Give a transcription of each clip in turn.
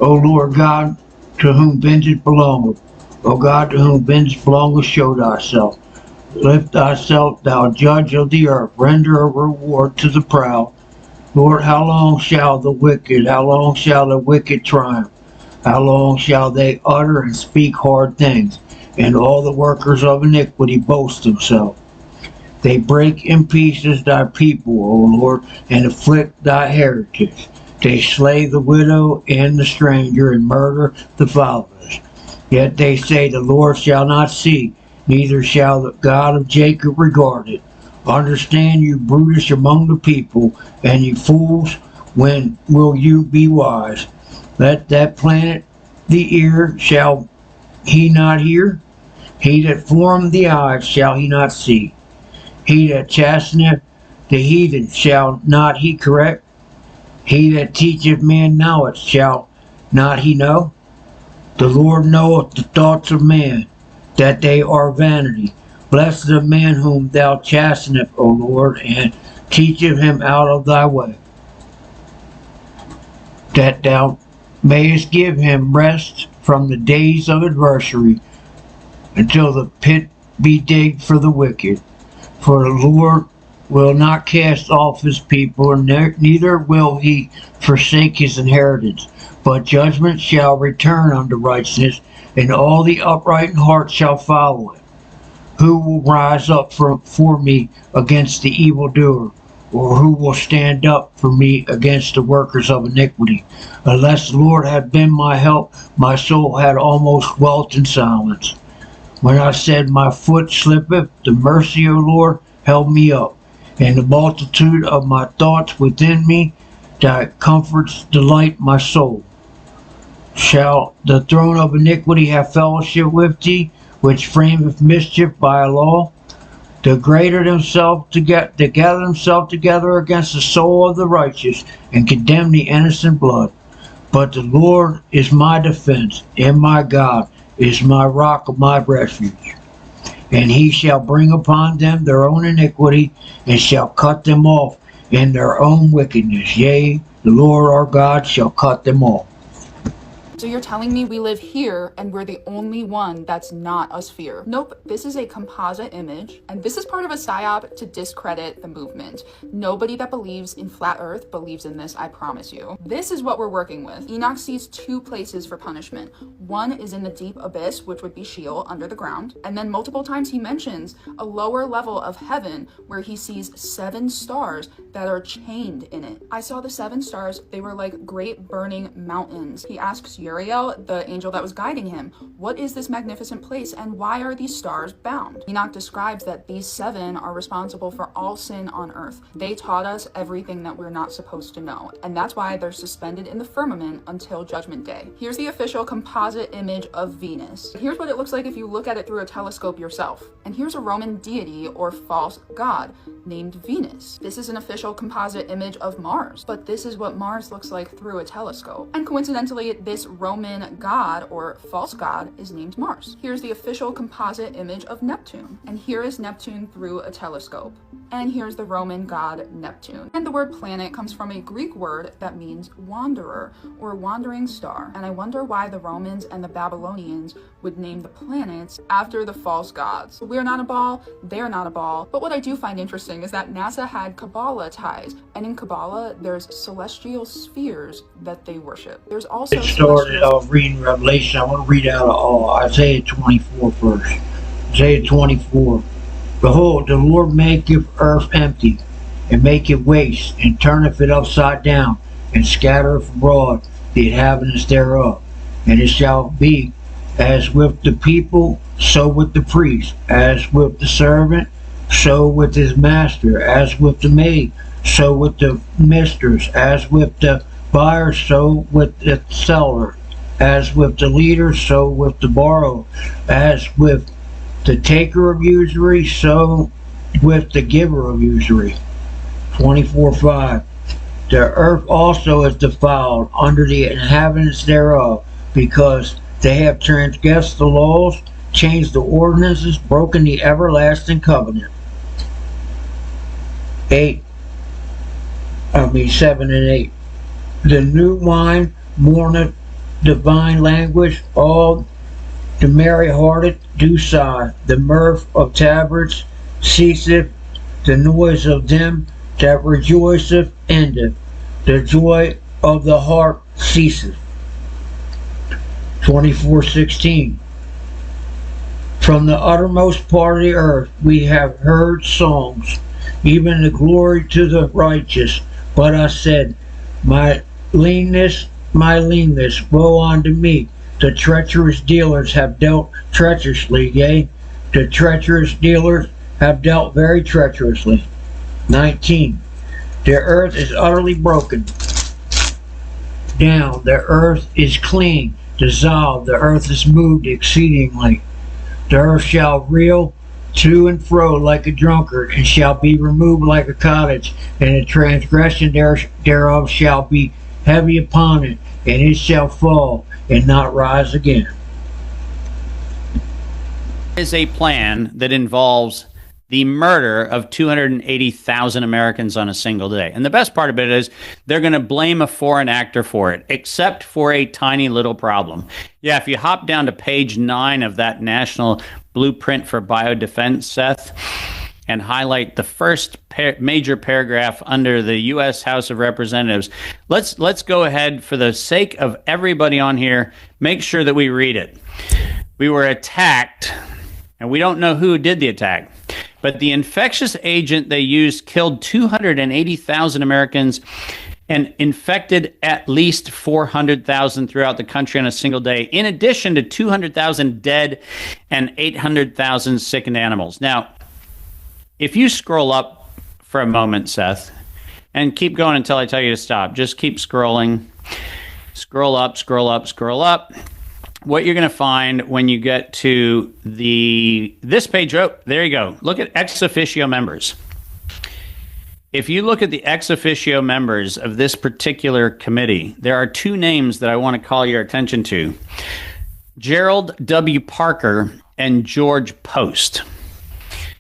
O Lord God, to whom vengeance belongeth. O God, to whom vengeance belongeth, show thyself. Lift thyself, thou judge of the earth. Render a reward to the proud. Lord, how long shall the wicked triumph? How long shall they utter and speak hard things, and all the workers of iniquity boast themselves? They break in pieces thy people, O Lord, and afflict thy heritage. They slay the widow and the stranger, and murder the fatherless. Yet they say, the Lord shall not see, neither shall the God of Jacob regard it. Understand, you brutish among the people, and you fools, when will you be wise? Let that plant the ear, shall he not hear? He that formed the eyes, shall he not see? He that chasteneth the heathen, shall not he correct? He that teacheth man knowledge, shall not he know? The Lord knoweth the thoughts of man, that they are vanity. Blessed the man whom thou chastenest, O Lord, and teacheth him out of thy way, that thou mayest give him rest from the days of adversity, until the pit be digged for the wicked. For the Lord will not cast off his people, neither will he forsake his inheritance. But judgment shall return unto righteousness, and all the upright in heart shall follow it. Who will rise up for me against the evildoer? Or who will stand up for me against the workers of iniquity? Unless the Lord had been my help, my soul had almost dwelt in silence. When I said, my foot slippeth, the mercy, O Lord, held me up, and the multitude of my thoughts within me, thy comforts delight my soul. Shall the throne of iniquity have fellowship with thee, which frameth mischief by a law? To gather themselves together against the soul of the righteous, and condemn the innocent blood. But the Lord is my defense, and my God is my rock of my refuge. And he shall bring upon them their own iniquity, and shall cut them off in their own wickedness. Yea, the Lord our God shall cut them off. So you're telling me we live here and we're the only one that's not a sphere? Nope, this is a composite image, and this is part of a psyop to discredit the movement. Nobody that believes in flat earth believes in this, I promise you. This is what we're working with. Enoch sees two places for punishment. One is in the deep abyss, which would be Sheol, under the ground, and then multiple times he mentions a lower level of heaven where he sees 7 stars that are chained in it. I saw the 7 stars, they were like great burning mountains. He asks Uriel, the angel that was guiding him, what is this magnificent place and why are these stars bound? Enoch describes that these 7 are responsible for all sin on earth. They taught us everything that we're not supposed to know, and that's why they're suspended in the firmament until judgment day. Here's the official composite image of Venus. Here's what it looks like if you look at it through a telescope yourself. And here's a Roman deity or false god named Venus. This is an official composite image of Mars, but this is what Mars looks like through a telescope. And coincidentally, this Roman god or false god is named Mars. Here's the official composite image of Neptune, and here is Neptune through a telescope. And here's the Roman god Neptune. And the word planet comes from a Greek word that means wanderer or wandering star. And I wonder why the Romans and the Babylonians would name the planets after the false gods. We're not a ball, they're not a ball. But what I do find interesting is that NASA had Kabbalah ties, and in Kabbalah there's celestial spheres that they worship. There's also reading Revelation. I want to read out of Isaiah 24 first. Isaiah 24. Behold, the Lord maketh earth empty, and maketh waste, and turneth it upside down, and scattereth abroad the inhabitants thereof. And it shall be as with the people, so with the priest, as with the servant, so with his master, as with the maid, so with the mistress, as with the buyer, so with the seller, as with the leader, so with the borrower, as with the taker of usury, so with the giver of usury. 24:5. The earth also is defiled under the inhabitants thereof, because they have transgressed the laws, changed the ordinances, broken the everlasting covenant. 7 and 8. The new wine mourneth divine language, all the merry-hearted do sigh. The mirth of tabrets ceaseth, the noise of them that rejoiceth endeth. The joy of the harp ceaseth. 24:16. From the uttermost part of the earth we have heard songs, even the glory to the righteous. But I said, my leanness, woe unto me. The treacherous dealers have dealt treacherously, yea, the treacherous dealers have dealt very treacherously. 19. The earth is utterly broken down, the earth is clean, dissolved, the earth is moved exceedingly. The earth shall reel to and fro like a drunkard, and shall be removed like a cottage, and the transgression thereof shall be heavy upon it, and it shall fall and not rise again. Is a plan that involves the murder of 280,000 Americans on a single day. And the best part of it is they're going to blame a foreign actor for it, except for a tiny little problem. Yeah, if you hop down to page 9 of that National Blueprint for Biodefense, Seth, and highlight the first major paragraph under the U.S. House of Representatives, let's go ahead, for the sake of everybody on here, make sure that we read it. We were attacked, and we don't know who did the attack, but the infectious agent they used killed 280,000 Americans and infected at least 400,000 throughout the country on a single day, in addition to 200,000 dead and 800,000 sickened animals. Now, if you scroll up for a moment, Seth, and keep going until I tell you to stop, just keep scrolling. Scroll up, scroll up, scroll up. What you're going to find when you get to this page, oh, there you go. Look at ex officio members. If you look at the ex officio members of this particular committee, there are two names that I want to call your attention to: Gerald W. Parker and George Post.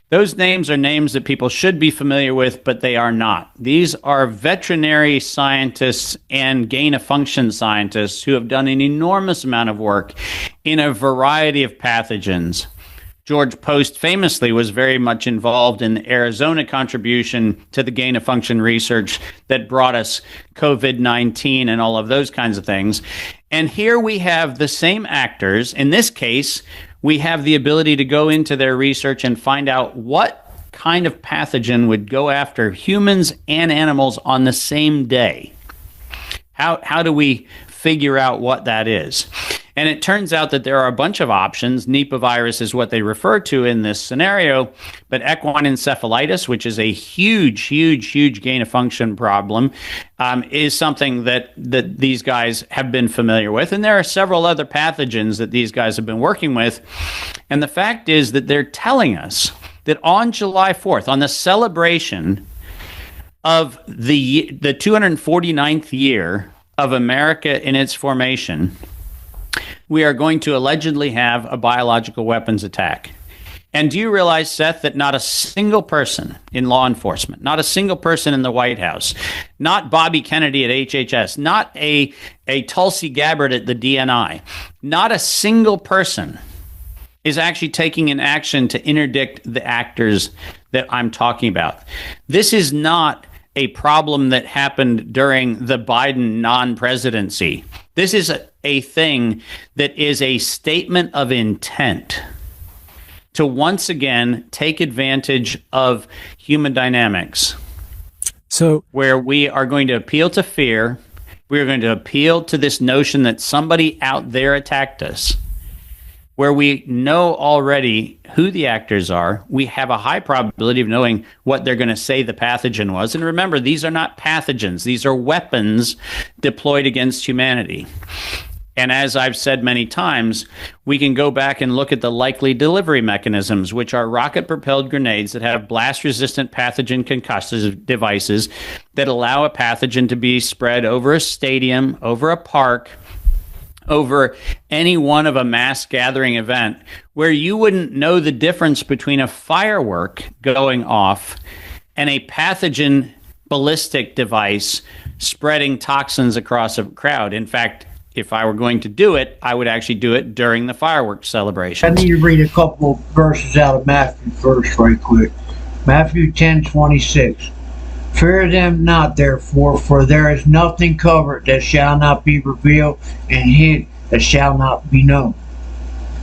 Those names are names that people should be familiar with, but they are not. These are veterinary scientists and gain-of-function scientists who have done an enormous amount of work in a variety of pathogens. George Post famously was very much involved in the Arizona contribution to the gain-of-function research that brought us COVID-19 and all of those kinds of things. And here we have the same actors. In this case, we have the ability to go into their research and find out what kind of pathogen would go after humans and animals on the same day. How do we figure out what that is? And it turns out that there are a bunch of options. Nipah virus is what they refer to in this scenario, but equine encephalitis, which is a huge, huge, huge gain-of-function problem, is something that these guys have been familiar with. And there are several other pathogens that these guys have been working with. And the fact is that they're telling us that on July 4th, on the celebration of the 249th year of America in its formation, we are going to allegedly have a biological weapons attack. And do you realize, Seth, that not a single person in law enforcement, not a single person in the White House, not Bobby Kennedy at HHS, not a Tulsi Gabbard at the DNI, not a single person is actually taking an action to interdict the actors that I'm talking about? This is not a problem that happened during the Biden non-presidency. This is a thing that is a statement of intent to once again take advantage of human dynamics. So, where we are going to appeal to fear, we are going to appeal to this notion that somebody out there attacked us, where we know already who the actors are. We have a high probability of knowing what they're going to say the pathogen was. And remember, these are not pathogens. These are weapons deployed against humanity. And as I've said many times, we can go back and look at the likely delivery mechanisms, which are rocket-propelled grenades that have blast-resistant pathogen concussive devices that allow a pathogen to be spread over a stadium, over a park, over any one of a mass gathering event, where you wouldn't know the difference between a firework going off and a pathogen ballistic device spreading toxins across a crowd. In fact, if I were going to do it, I would actually do it during the fireworks celebration. I need to read a couple verses out of Matthew first, right quick. Matthew 10:26. Fear them not, therefore, for there is nothing covered that shall not be revealed, and hid that shall not be known.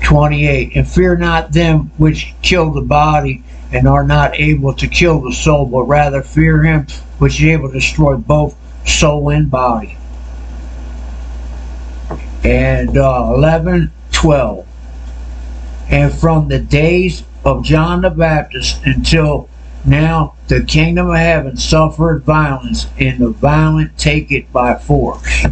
28. And fear not them which kill the body, and are not able to kill the soul, but rather fear him which is able to destroy both soul and body. And 11:12. And from the days of John the Baptist until now, the kingdom of heaven suffered violence, and the violent take it by force.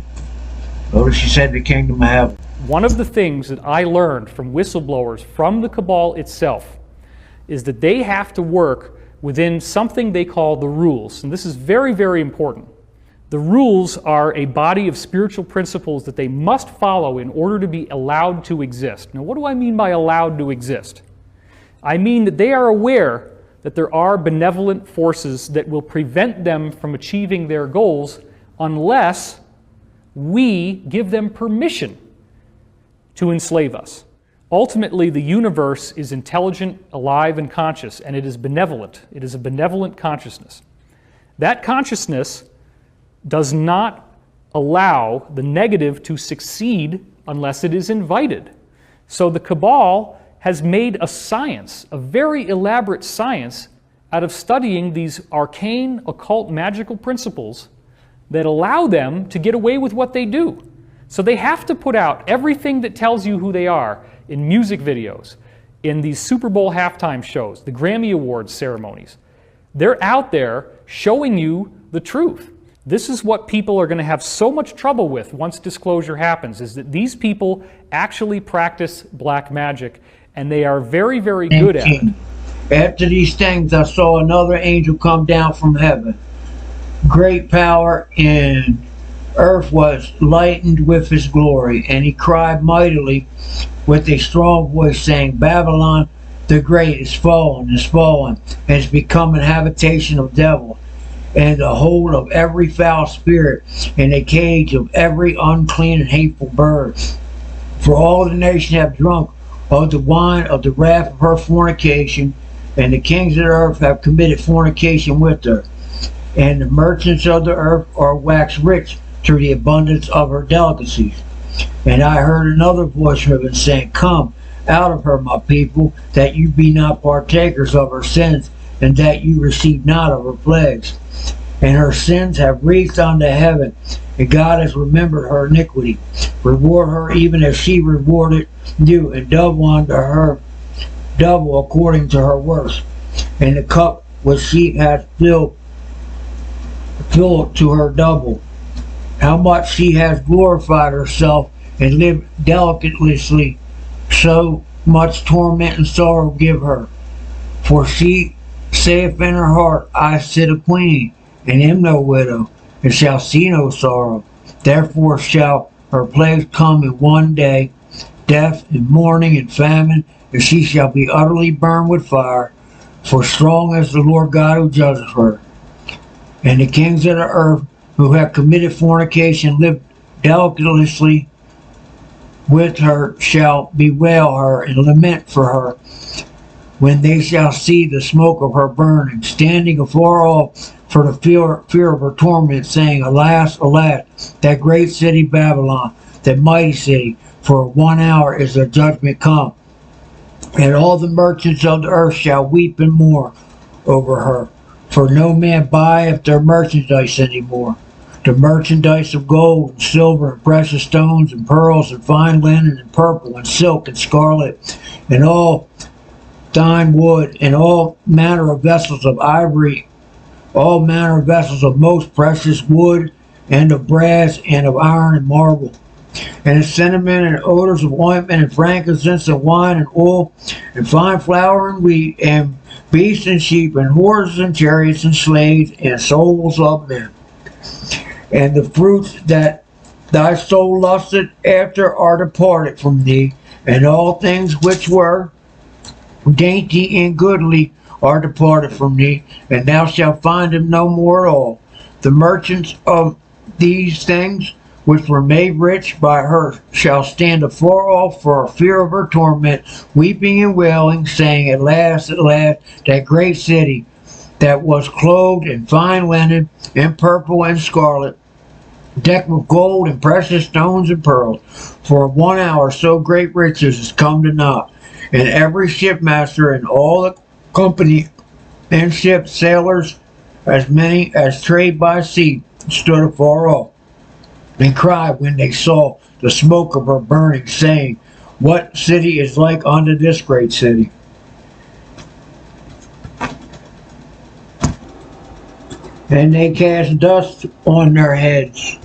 Notice she said the kingdom of heaven. One of the things that I learned from whistleblowers from the cabal itself is that they have to work within something they call the rules. And this is very, very important. The rules are a body of spiritual principles that they must follow in order to be allowed to exist. Now, what do I mean by allowed to exist? I mean that they are aware that there are benevolent forces that will prevent them from achieving their goals unless we give them permission to enslave us. Ultimately, the universe is intelligent, alive, and conscious, and it is benevolent. It is a benevolent consciousness. That consciousness does not allow the negative to succeed unless it is invited. So the cabal has made a science, a very elaborate science, out of studying these arcane, occult, magical principles that allow them to get away with what they do. So they have to put out everything that tells you who they are in music videos, in these Super Bowl halftime shows, the Grammy Awards ceremonies. They're out there showing you the truth. This is what people are going to have so much trouble with once disclosure happens, is that these people actually practice black magic, and they are very, very good at it. After these things, I saw another angel come down from heaven. Great power and earth was lightened with his glory, and he cried mightily with a strong voice, saying, Babylon the great is fallen, and has become an habitation of devil, and the hold of every foul spirit, and a cage of every unclean and hateful bird. For all the nations have drunk of the wine of the wrath of her fornication, and the kings of the earth have committed fornication with her. And the merchants of the earth are waxed rich through the abundance of her delicacies. And I heard another voice from heaven saying, Come out of her, my people, that you be not partakers of her sins, and that you receive not of her plagues. And her sins have reached unto heaven, and God has remembered her iniquity. Reward her even as she rewarded you, and double unto her, double according to her works. And the cup which she hath filled to her double. How much she has glorified herself and lived delicately, so much torment and sorrow give her. For she saith in her heart, I sit a queen, and am no widow, and shall see no sorrow. Therefore shall her plagues come in one day, death and mourning and famine, and she shall be utterly burned with fire, for strong is the Lord God who judgeth her. And the kings of the earth who have committed fornication, live delicately with her, shall bewail her and lament for her, when they shall see the smoke of her burning, standing afar off for the fear of her torment, saying, Alas, alas, that great city Babylon, that mighty city, for 1 hour is the judgment come. And all the merchants of the earth shall weep and mourn over her, for no man buyeth their merchandise any more. The merchandise of gold and silver and precious stones and pearls and fine linen and purple and silk and scarlet and all fine wood and all manner of vessels of ivory, all manner of vessels of most precious wood and of brass and of iron and marble, and cinnamon and odors of ointment and frankincense and wine and oil and fine flour and wheat and beasts and sheep and horses and chariots and slaves and souls of men. And the fruits that thy soul lusted after are departed from thee, and all things which were dainty and goodly are departed from thee, and thou shalt find them no more at all. The merchants of these things which were made rich by her, shall stand afar off for fear of her torment, weeping and wailing, saying, at last, that great city that was clothed in fine linen, and purple and scarlet, decked with gold and precious stones and pearls. For 1 hour so great riches is come to naught, and every shipmaster and all the company and ship sailors, as many as trade by sea, stood afar off, and cried when they saw the smoke of her burning, saying, what city is like unto this great city? And they cast dust on their heads,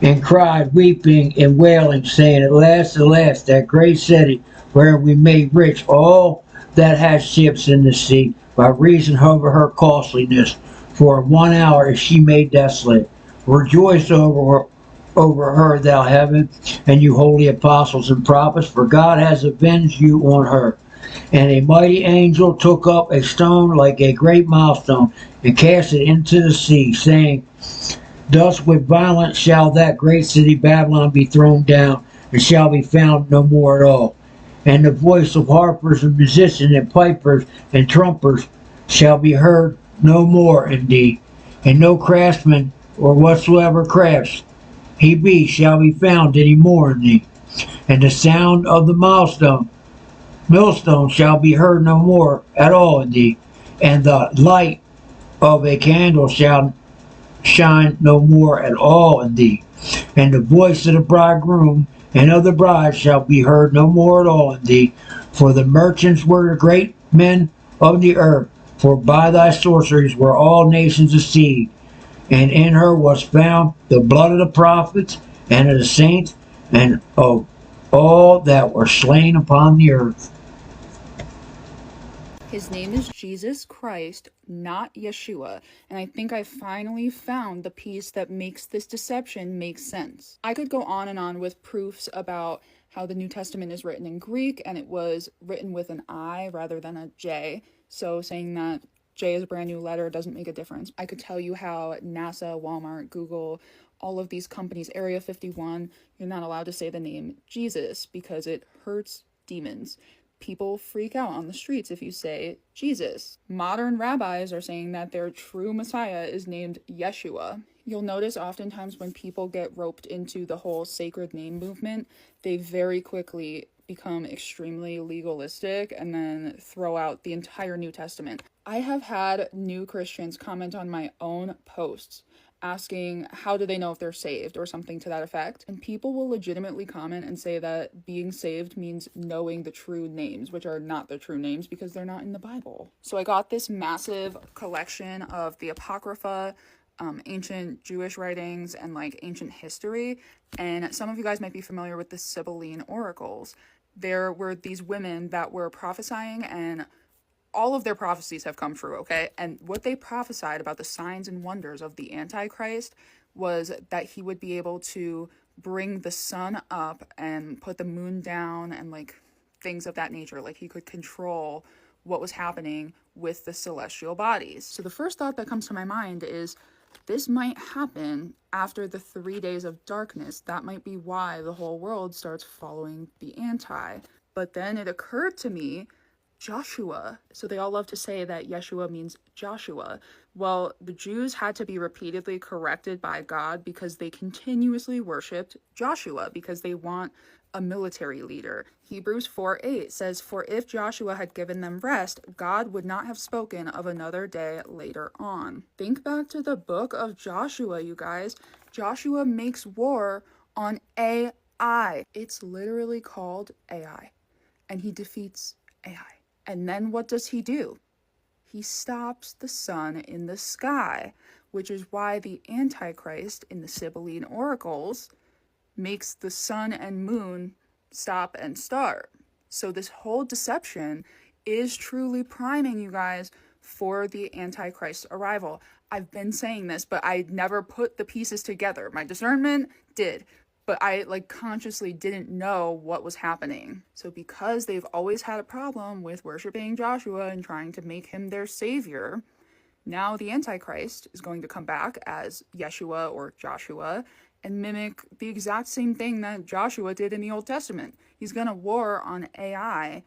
and cried, weeping and wailing, saying, at last, that great city where we made rich all that had ships in the sea, by reason of her costliness. For 1 hour is she made desolate. Rejoice over her, thou heaven, and you holy apostles and prophets, for God has avenged you on her. And a mighty angel took up a stone like a great milestone, and cast it into the sea, saying, thus with violence shall that great city Babylon be thrown down, and shall be found no more at all. And the voice of harpers and musicians and pipers and trumpers shall be heard no more indeed. And no craftsman or whatsoever crafts he be shall be found any more in thee. And the sound of the millstone shall be heard no more at all in thee. And the light of a candle shall shine no more at all in thee. And the voice of the bridegroom and of the bride shall be heard no more at all in thee. For the merchants were the great men of the earth, for by thy sorceries were all nations deceived. And in her was found the blood of the prophets and of the saints and of all that were slain upon the earth. His name is Jesus Christ, not Yeshua, and I think I finally found the piece that makes this deception make sense. I could go on and on with proofs about how the New Testament is written in Greek and it was written with an I rather than a J, so saying that J is a brand new letter doesn't make a difference. I could tell you how NASA, Walmart, Google, all of these companies, Area 51, you're not allowed to say the name Jesus because it hurts demons. People freak out on the streets if you say Jesus. Modern rabbis are saying that their true Messiah is named Yeshua. You'll notice oftentimes when people get roped into the whole sacred name movement, they very quickly become extremely legalistic and then throw out the entire New Testament. I have had new Christians comment on my own posts asking how do they know if they're saved or something to that effect. And people will legitimately comment and say that being saved means knowing the true names, which are not the true names because they're not in the Bible. So I got this massive collection of the Apocrypha, ancient Jewish writings, and like ancient history. And some of you guys might be familiar with the Babylonian oracles. There were these women that were prophesying, and all of their prophecies have come true, okay? And what they prophesied about the signs and wonders of the Antichrist was that he would be able to bring the sun up and put the moon down and like things of that nature. Like he could control what was happening with the celestial bodies. So the first thought that comes to my mind is this might happen after the 3 days of darkness. That might be why the whole world starts following the anti. But then it occurred to me, Joshua. So they all love to say that Yeshua means Joshua. Well, the Jews had to be repeatedly corrected by God because they continuously worshipped Joshua because they want a military leader. Hebrews 4:8 says, for if Joshua had given them rest, God would not have spoken of another day later on. Think back to the book of Joshua, you guys. Joshua makes war on AI. It's literally called AI. And he defeats AI. And then what does he do? He stops the sun in the sky, which is why the Antichrist in the Babylonian oracles makes the sun and moon stop and start. So this whole deception is truly priming you guys for the Antichrist arrival. I've been saying this, but I never put the pieces together. My discernment did, but I consciously didn't know what was happening. So because they've always had a problem with worshiping Joshua and trying to make him their savior, Now the Antichrist is going to come back as Yeshua or Joshua and mimic the exact same thing that Joshua did in the Old Testament. He's going to war on AI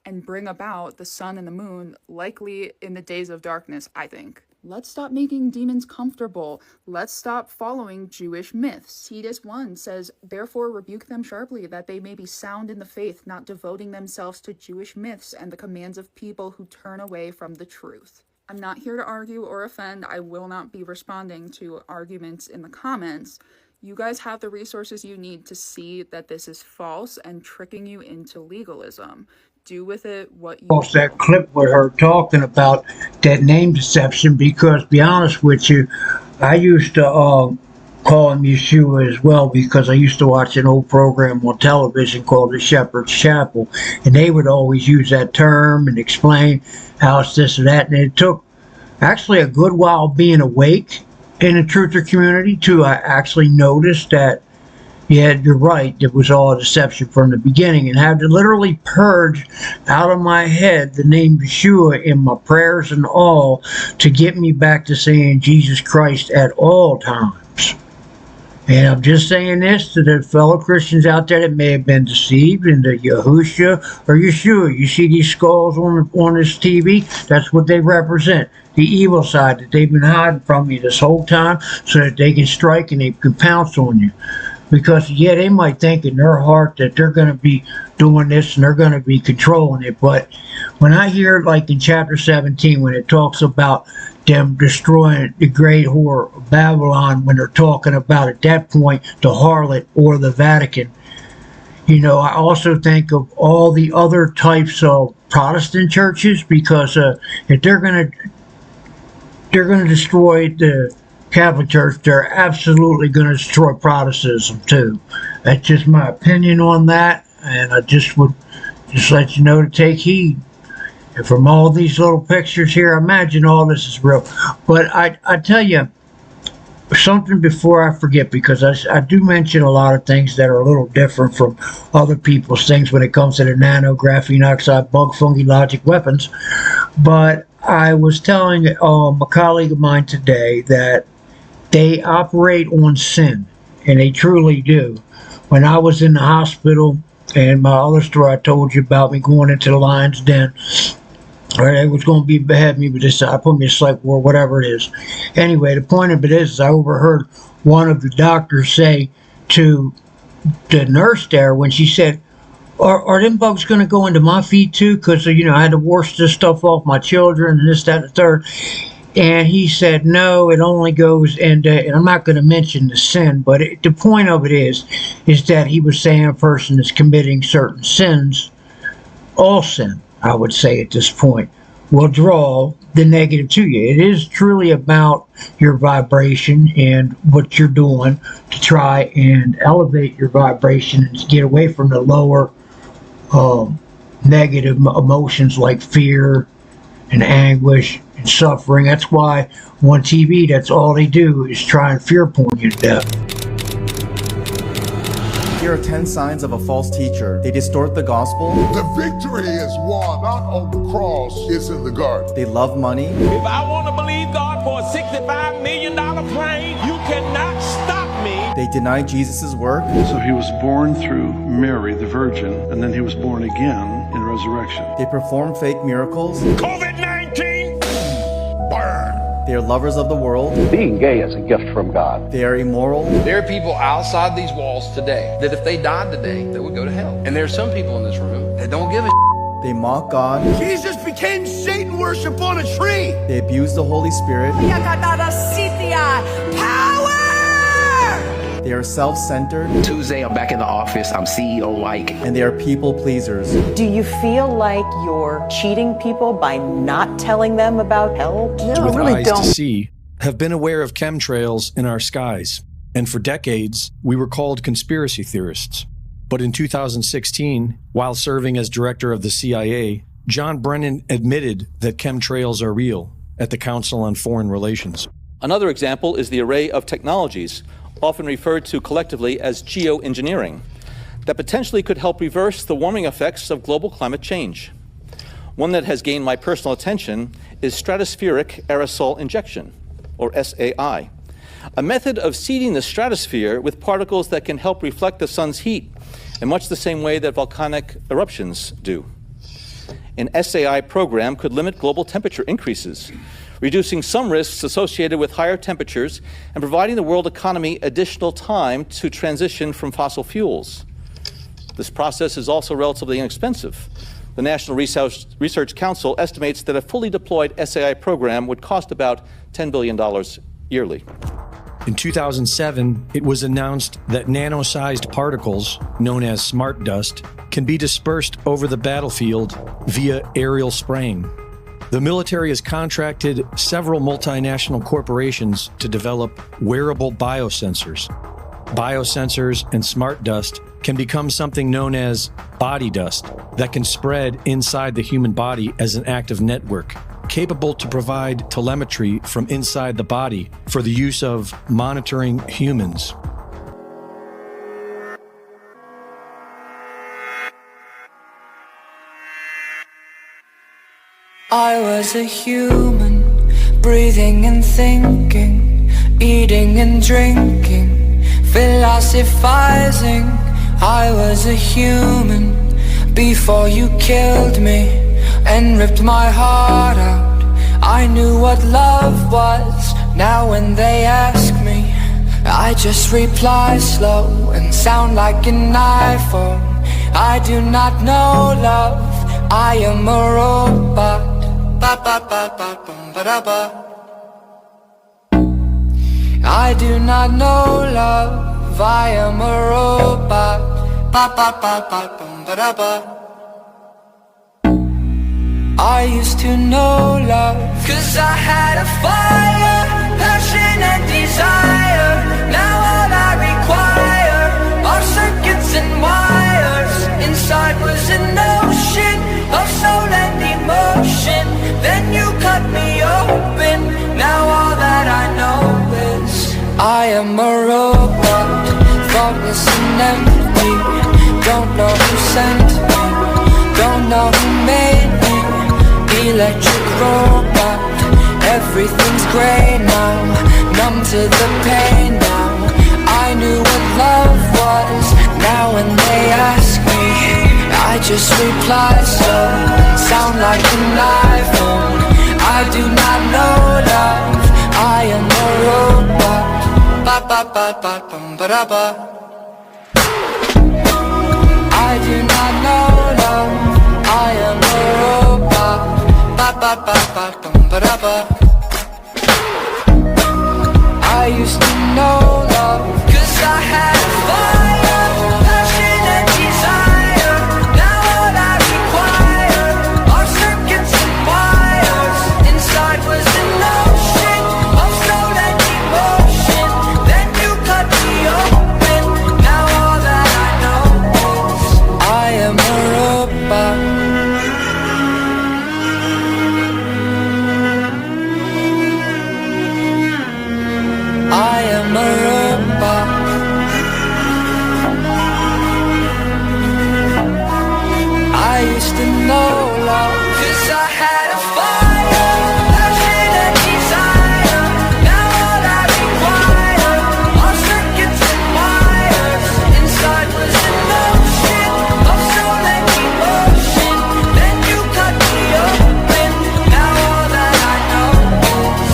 and bring about the sun and the moon, likely in the days of darkness, I think. Let's stop making demons comfortable. Let's stop following Jewish myths. Titus 1 says, "Therefore rebuke them sharply, that they may be sound in the faith, not devoting themselves to Jewish myths and the commands of people who turn away from the truth." I'm not here to argue or offend. I will not be responding to arguments in the comments. You guys have the resources you need to see that this is false and tricking you into legalism. Do with it what you Post that clip with her talking about that name deception, because, to be honest with you, I used to call him Yeshua as well, because I used to watch an old program on television called The Shepherd's Chapel, and they would always use that term and explain how it's this or that, and it took actually a good while being awake in the truther community to actually notice that, yeah, you're right, it was all a deception from the beginning, and had to literally purge out of my head the name Yeshua in my prayers and all to get me back to saying Jesus Christ at all times. And I'm just saying this to the fellow Christians out there that may have been deceived into Yahusha or Yeshua. You see these skulls on this TV? That's what they represent. The evil side that they've been hiding from you this whole time so that they can strike and they can pounce on you. Because, yeah, they might think in their heart that they're going to be doing this and they're going to be controlling it. But when I hear, like in chapter 17, when it talks about them destroying the great whore of Babylon, when they're talking about, at that point, the harlot or the Vatican, you know, I also think of all the other types of Protestant churches, because if they're going to destroy the Catholic Church, they're absolutely going to destroy Protestantism too. That's just my opinion on that, and I just would just let you know to take heed. And from all these little pictures here, I imagine all this is real. But I tell you something before I forget, because I do mention a lot of things that are a little different from other people's things when it comes to the nano, graphene oxide, bug, fungi, logic weapons. But I was telling a colleague of mine today that they operate on sin, and they truly do. When I was in the hospital, and my other story I told you about me going into the lion's den, or they was going to behead me, but this I put me to psych ward, whatever it is. Anyway, the point of it is I overheard one of the doctors say to the nurse there, when she said, are them bugs going to go into my feet too? Because, you know, I had to wash this stuff off my children and this, that, and the third. And he said, no, it only goes into, and I'm not going to mention the sin, but the point of it is that he was saying a person is committing certain sins, all sin, I would say at this point, will draw the negative to you. It is truly about your vibration and what you're doing to try and elevate your vibration and get away from the lower negative emotions like fear and anguish and suffering. That's why on TV, that's all they do is try and fear porn you to death. Here are 10 signs of a false teacher. They distort the gospel. The victory is won, not on the cross, it's in the garden. They love money. If I want to believe God for a $65 million plane, you cannot stop me. They deny Jesus' work. So he was born through Mary, the Virgin, and then he was born again in resurrection. They perform fake miracles. COVID-19, burn. They are lovers of the world. Being gay is a gift from God. They are immoral. There are people outside these walls today that if they died today, they would go to hell. And there are some people in this room that don't give a They mock God. Jesus became Satan worship on a tree. They abuse the Holy Spirit. Power! They are self-centered. Tuesday, I'm back in the office. I'm CEO-like. And they are people pleasers. Do you feel like you're cheating people by not telling them about hell? No, with I really eyes don't. To see, have been aware of chemtrails in our skies. And for decades, we were called conspiracy theorists. But in 2016, while serving as director of the CIA, John Brennan admitted that chemtrails are real at the Council on Foreign Relations. Another example is the array of technologies, often referred to collectively as geoengineering, that potentially could help reverse the warming effects of global climate change. One that has gained my personal attention is stratospheric aerosol injection, or SAI, a method of seeding the stratosphere with particles that can help reflect the sun's heat in much the same way that volcanic eruptions do. An SAI program could limit global temperature increases, reducing some risks associated with higher temperatures and providing the world economy additional time to transition from fossil fuels. This process is also relatively inexpensive. The National Research Council estimates that a fully deployed SAI program would cost about $10 billion yearly. In 2007, it was announced that nano-sized particles, known as smart dust, can be dispersed over the battlefield via aerial spraying. The military has contracted several multinational corporations to develop wearable biosensors. Biosensors and smart dust can become something known as body dust that can spread inside the human body as an active network, capable to provide telemetry from inside the body for the use of monitoring humans. I was a human, breathing and thinking, eating and drinking, philosophizing. I was a human before you killed me and ripped my heart out. I knew what love was. Now when they ask me, I just reply slow and sound like an iPhone. I do not know love, I am a robot. Ba ba ba ba bum ba da ba. I do not know love, I am a robot. Ba ba ba ba bum ba da ba. I used to know love, 'cause I had a fire, passion and desire. Now all I require are circuits and wires. Inside was an ocean of soul and emotion. Then you cut me open. Now all that I know is I am a robot, thoughtless and empty. Don't know who sent me, don't know who made me. Electric robot, everything's grey now, numb to the pain now. I knew what love was. Now when they ask me, I just reply slow, sound like an iPhone. I do not know love, I am a robot. Ba ba ba ba bum ba da ba. I do not know love, I am a robot. Ba ba ba ba bum ba da ba. I used to know love, 'cause I had fire, passion and desire. Now all I require are circuits and wires. Inside was an ocean of soul and emotion. Then you cut me open. Now all that I know is I am a robot. I am a robot. I used to know love, 'cause I had a fire, passion and desire. Now all I require are circuits and wires. Inside was an ocean of soul and emotion. Then you cut me open. Now all that I know is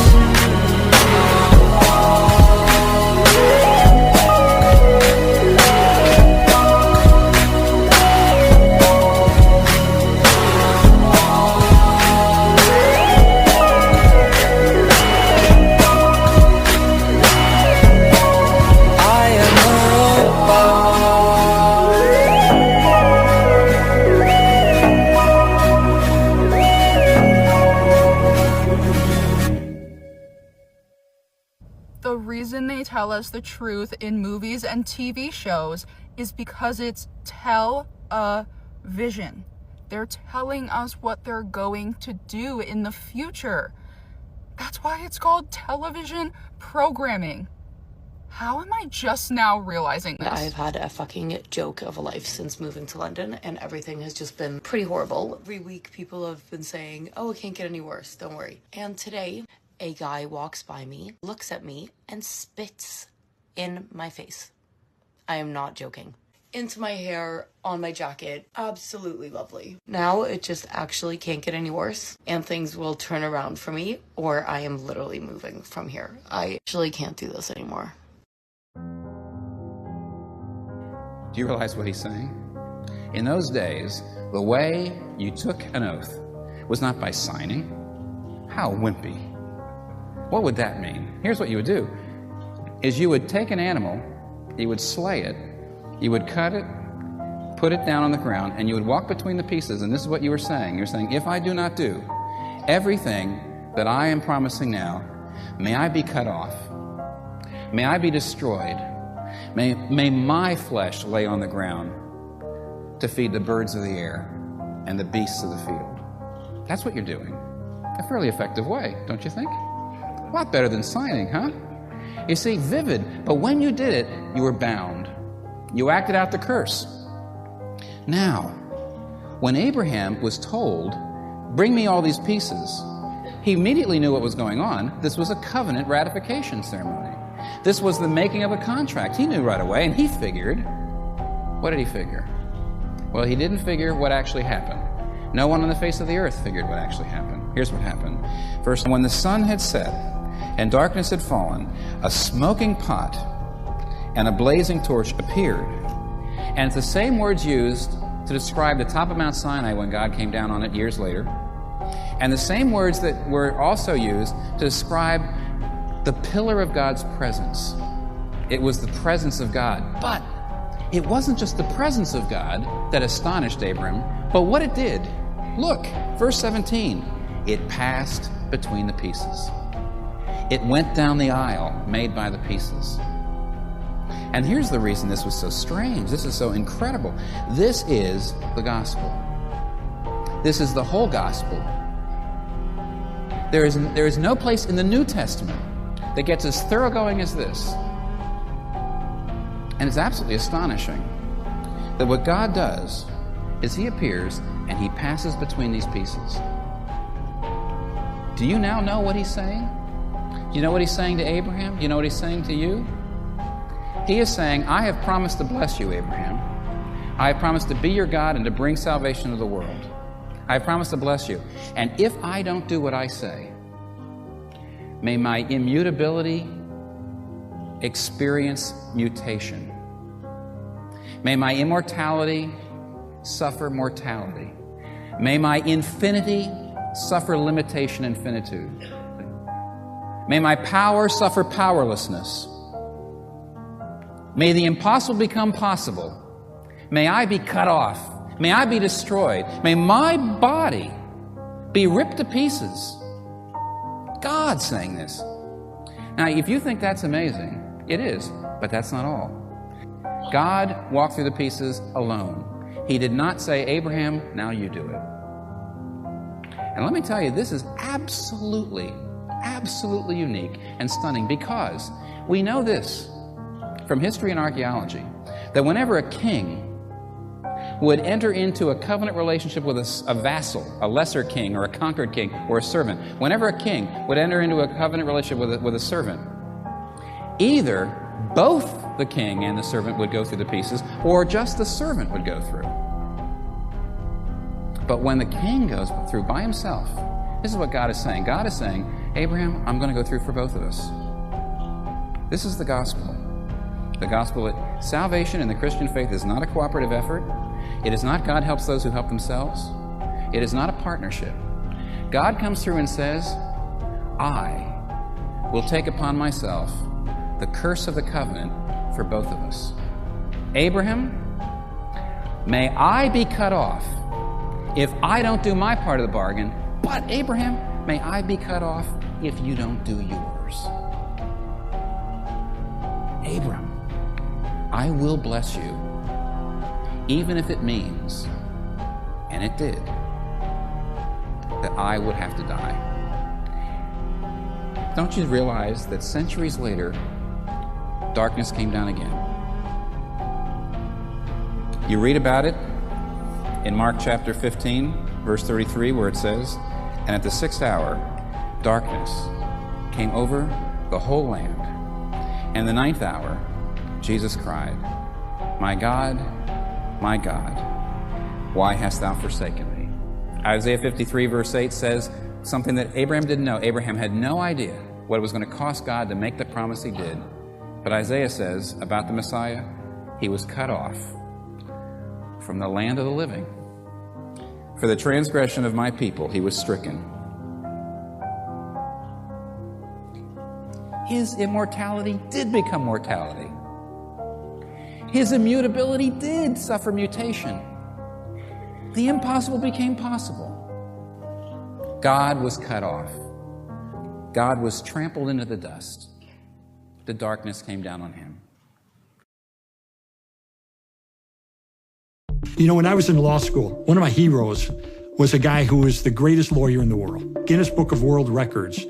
The reason they tell us the truth in movies and TV shows is because it's tell-a-vision. They're telling us what they're going to do in the future. That's why it's called television programming. How am I just now realizing this? I've had a fucking joke of a life since moving to London, and everything has just been pretty horrible. Every week people have been saying, oh, it can't get any worse, don't worry. And today, a guy walks by me, looks at me, and spits in my face. I am not joking. Into my hair, on my jacket. Absolutely lovely. Now it just actually can't get any worse, and things will turn around for me, or I am literally moving from here. I actually can't do this anymore. Do you realize what he's saying? In those days, the way you took an oath was not by signing. How wimpy. What would that mean? Here's what you would do, is you would take an animal, you would slay it, you would cut it, put it down on the ground, and you would walk between the pieces, and this is what you were saying. You're saying, if I do not do everything that I am promising now, may I be cut off, may I be destroyed, may my flesh lay on the ground to feed the birds of the air and the beasts of the field. That's what you're doing. A fairly effective way, don't you think? A lot better than signing, huh? You see, vivid, but when you did it, you were bound. You acted out the curse. Now, when Abraham was told, bring me all these pieces, he immediately knew what was going on. This was a covenant ratification ceremony. This was the making of a contract. He knew right away, and he figured. What did he figure? Well, he didn't figure what actually happened. No one on the face of the earth figured what actually happened. Here's what happened. First, when the sun had set and darkness had fallen, a smoking pot and a blazing torch appeared. And it's the same words used to describe the top of Mount Sinai when God came down on it years later. And the same words that were also used to describe the pillar of God's presence. It was the presence of God. But it wasn't just the presence of God that astonished Abram, but what it did. Look, verse 17. It passed between the pieces. It went down the aisle made by the pieces. And here's the reason this was so strange. This is so incredible. This is the gospel. This is the whole gospel. There is no place in the New Testament that gets as thoroughgoing as this. And it's absolutely astonishing that what God does is he appears and he passes between these pieces. Do you now know what he's saying? Do you know what he's saying to Abraham? Do you know what he's saying to you? He is saying, I have promised to bless you, Abraham. I have promised to be your God and to bring salvation to the world. I have promised to bless you. And if I don't do what I say, may my immutability experience mutation. May my immortality suffer mortality. May my infinity suffer limitation and finitude. May my power suffer powerlessness. May the impossible become possible. May I be cut off. May I be destroyed. May my body be ripped to pieces. God saying this. Now, if you think that's amazing, it is, but that's not all. God walked through the pieces alone. He did not say, Abraham, now you do it. And let me tell you, this is absolutely unique and stunning, because we know this from history and archaeology, that whenever a king would enter into a covenant relationship with a vassal, a lesser king or a conquered king or a servant, whenever a king would enter into a covenant relationship with a servant, either both the king and the servant would go through the pieces, or just the servant would go through. But when the king goes through by himself, this is what God is saying. God is saying, Abraham, I'm going to go through for both of us. This is the gospel. The gospel that salvation in the Christian faith is not a cooperative effort. It is not God helps those who help themselves. It is not a partnership. God comes through and says, I will take upon myself the curse of the covenant for both of us. Abraham, may I be cut off if I don't do my part of the bargain, but Abraham, may I be cut off if you don't do yours. Abram, I will bless you, even if it means, and it did, that I would have to die. Don't you realize that centuries later, darkness came down again. You read about it in Mark chapter 15, verse 33, where it says, "And at the 6th hour, darkness came over the whole land. And the 9th hour, Jesus cried, my God, why hast thou forsaken me?" Isaiah 53, verse 8 says something that Abraham didn't know. Abraham had no idea what it was going to cost God to make the promise he did. But Isaiah says about the Messiah, he was cut off from the land of the living. For the transgression of my people, he was stricken. His immortality did become mortality. His immutability did suffer mutation. The impossible became possible. God was cut off. God was trampled into the dust. The darkness came down on him. You know, when I was in law school, one of my heroes was a guy who was the greatest lawyer in the world. Guinness Book of World Records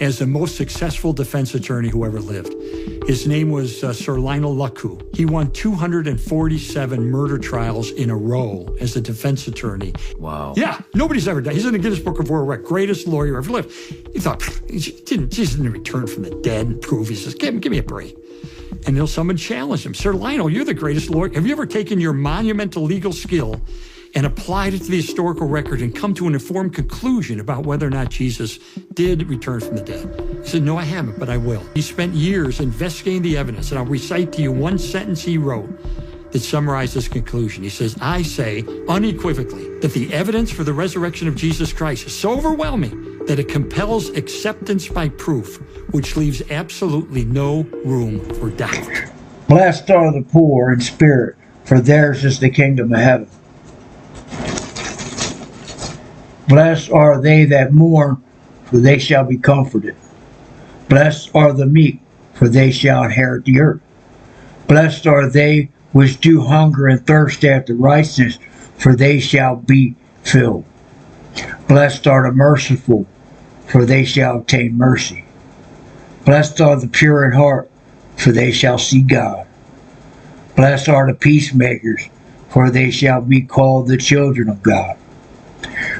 as the most successful defense attorney who ever lived. His name was Sir Lionel Luckhoo. He won 247 murder trials in a row as a defense attorney. Wow. Yeah, nobody's ever done. He's in the Guinness Book of World Records, greatest lawyer ever lived. He thought, Jesus didn't return from the dead and prove. He says, give me a break. And then someone challenged him. Sir Lionel, you're the greatest lawyer. Have you ever taken your monumental legal skill and applied it to the historical record and come to an informed conclusion about whether or not Jesus did return from the dead? He said, no, I haven't, but I will. He spent years investigating the evidence, and I'll recite to you one sentence he wrote that summarized his conclusion. He says, I say unequivocally that the evidence for the resurrection of Jesus Christ is so overwhelming that it compels acceptance by proof, which leaves absolutely no room for doubt. Blessed are the poor in spirit, for theirs is the kingdom of heaven. Blessed are they that mourn, for they shall be comforted. Blessed are the meek, for they shall inherit the earth. Blessed are they which do hunger and thirst after righteousness, for they shall be filled. Blessed are the merciful, for they shall obtain mercy. Blessed are the pure in heart, for they shall see God. Blessed are the peacemakers, for they shall be called the children of God.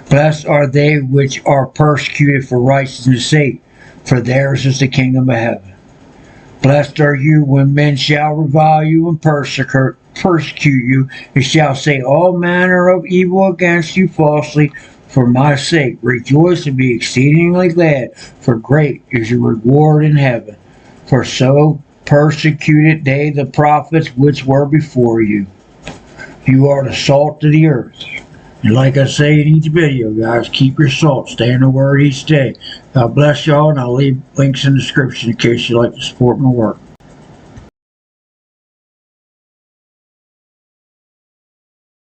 Blessed are they which are persecuted for righteousness' sake, for theirs is the kingdom of heaven. Blessed are you when men shall revile you and persecute you, and shall say all manner of evil against you falsely for my sake. Rejoice and be exceedingly glad, for great is your reward in heaven. For so persecuted they the prophets which were before you. You are the salt of the earth. And like I say in each video, guys, keep your salt. Stay in the word each day. God bless y'all, and I'll leave links in the description in case you'd like to support my work.